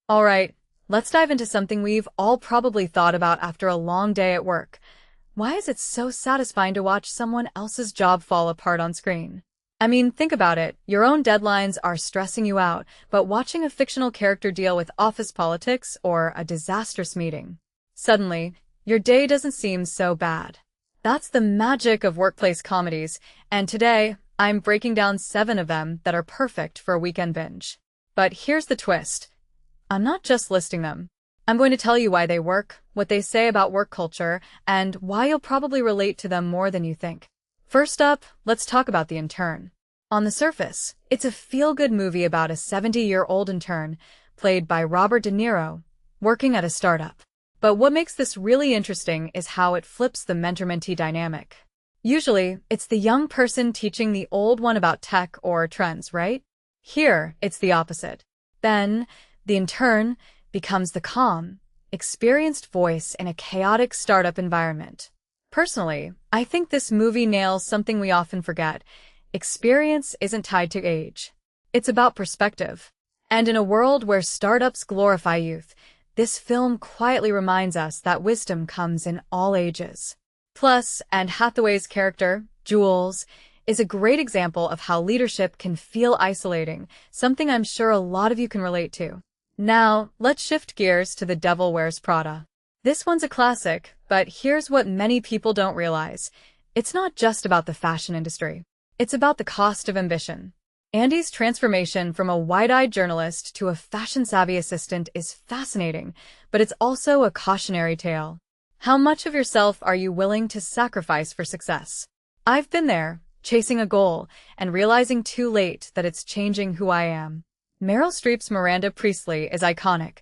All right, let's dive into something we've all probably thought about after a long day at work. Why is it so satisfying to watch someone else's job fall apart on screen? I mean, think about it. Your own deadlines are stressing you out, but watching a fictional character deal with office politics or a disastrous meeting, suddenly, your day doesn't seem so bad. That's the magic of workplace comedies, and today, I'm breaking down 7 of them that are perfect for a weekend binge. But here's the twist. I'm not just listing them. I'm going to tell you why they work, what they say about work culture, and why you'll probably relate to them more than you think. First up, let's talk about The Intern. On the surface, it's a feel-good movie about a 70-year-old intern, played by Robert De Niro, working at a startup. But what makes this really interesting is how it flips the mentor-mentee dynamic. Usually, it's the young person teaching the old one about tech or trends, right? Here, it's the opposite. Then, the intern becomes the calm, experienced voice in a chaotic startup environment. Personally, I think this movie nails something we often forget. Experience isn't tied to age. It's about perspective. And in a world where startups glorify youth, this film quietly reminds us that wisdom comes in all ages. Plus, Anne Hathaway's character, Jules, is a great example of how leadership can feel isolating, something I'm sure a lot of you can relate to. Now, let's shift gears to The Devil Wears Prada. This one's a classic, but here's what many people don't realize. It's not just about the fashion industry. It's about the cost of ambition. Andy's transformation from a wide-eyed journalist to a fashion-savvy assistant is fascinating, but it's also a cautionary tale. How much of yourself are you willing to sacrifice for success? I've been there, chasing a goal, and realizing too late that it's changing who I am. Meryl Streep's Miranda Priestly is iconic,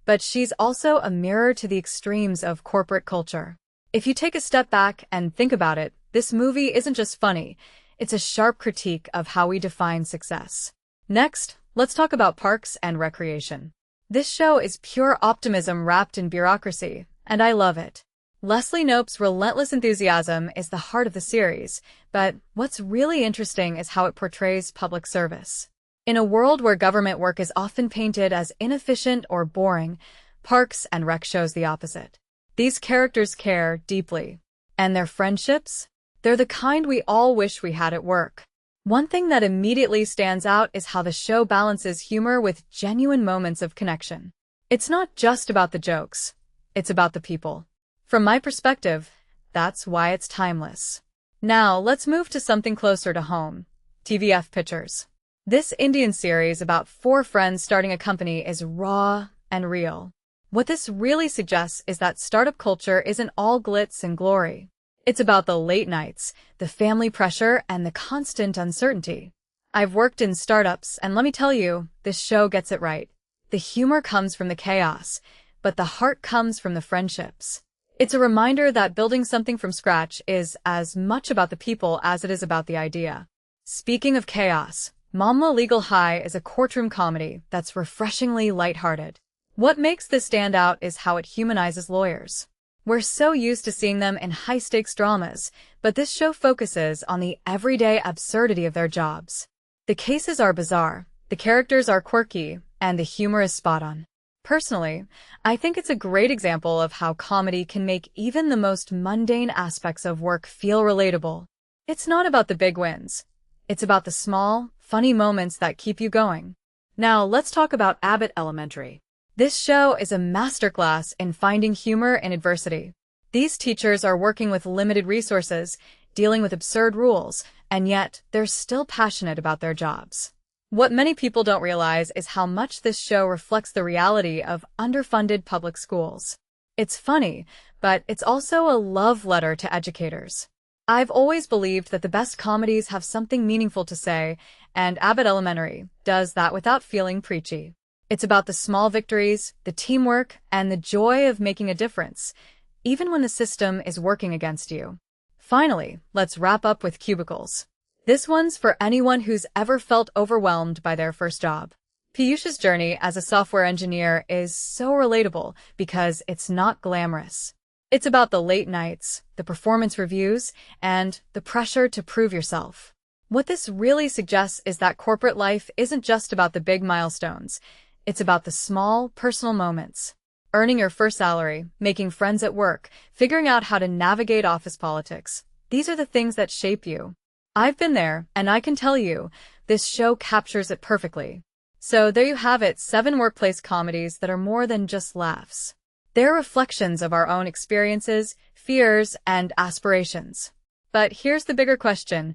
but she's also a mirror to the extremes of corporate culture. If you take a step back and think about it, this movie isn't just funny, it's a sharp critique of how we define success. Next, let's talk about Parks and Recreation. This show is pure optimism wrapped in bureaucracy, and I love it. Leslie Knope's relentless enthusiasm is the heart of the series, but what's really interesting is how it portrays public service. In a world where government work is often painted as inefficient or boring, Parks and Rec shows the opposite. These characters care deeply. And their friendships? They're the kind we all wish we had at work. One thing that immediately stands out is how the show balances humor with genuine moments of connection. It's not just about the jokes. It's about the people. From my perspective, that's why it's timeless. Now, let's move to something closer to home. TVF Pitchers. This Indian series about 4 friends starting a company is raw and real. What this really suggests is that startup culture isn't all glitz and glory. It's about the late nights, the family pressure, and the constant uncertainty. I've worked in startups, and let me tell you, this show gets it right. The humor comes from the chaos, but the heart comes from the friendships. It's a reminder that building something from scratch is as much about the people as it is about the idea. Speaking of chaos, Maamla Legal Hai is a courtroom comedy that's refreshingly lighthearted. What makes this stand out is how it humanizes lawyers. We're so used to seeing them in high-stakes dramas, but this show focuses on the everyday absurdity of their jobs. The cases are bizarre, the characters are quirky, and the humor is spot on. Personally, I think it's a great example of how comedy can make even the most mundane aspects of work feel relatable. It's not about the big wins. It's about the small, funny moments that keep you going. Now, let's talk about Abbott Elementary. This show is a masterclass in finding humor in adversity. These teachers are working with limited resources, dealing with absurd rules, and yet they're still passionate about their jobs. What many people don't realize is how much this show reflects the reality of underfunded public schools. It's funny, but it's also a love letter to educators. I've always believed that the best comedies have something meaningful to say, and Abbott Elementary does that without feeling preachy. It's about the small victories, the teamwork, and the joy of making a difference, even when the system is working against you. Finally, let's wrap up with Cubicles. This one's for anyone who's ever felt overwhelmed by their first job. Piyush's journey as a software engineer is so relatable because it's not glamorous. It's about the late nights, the performance reviews, and the pressure to prove yourself. What this really suggests is that corporate life isn't just about the big milestones. It's about the small, personal moments. Earning your first salary, making friends at work, figuring out how to navigate office politics. These are the things that shape you. I've been there, and I can tell you, this show captures it perfectly. So there you have it, 7 workplace comedies that are more than just laughs. They're reflections of our own experiences, fears, and aspirations. But here's the bigger question.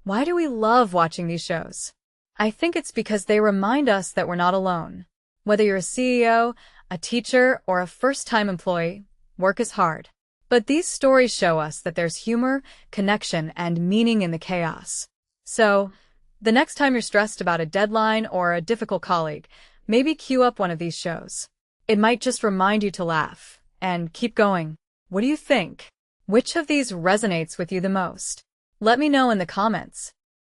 Why do we love watching these shows? I think it's because they remind us that we're not alone. Whether you're a CEO, a teacher, or a first-time employee, work is hard. But these stories show us that there's humor, connection, and meaning in the chaos. So, the next time you're stressed about a deadline or a difficult colleague, maybe cue up one of these shows. It might just remind you to laugh and keep going. What do you think? Which of these resonates with you the most? Let me know in the comments.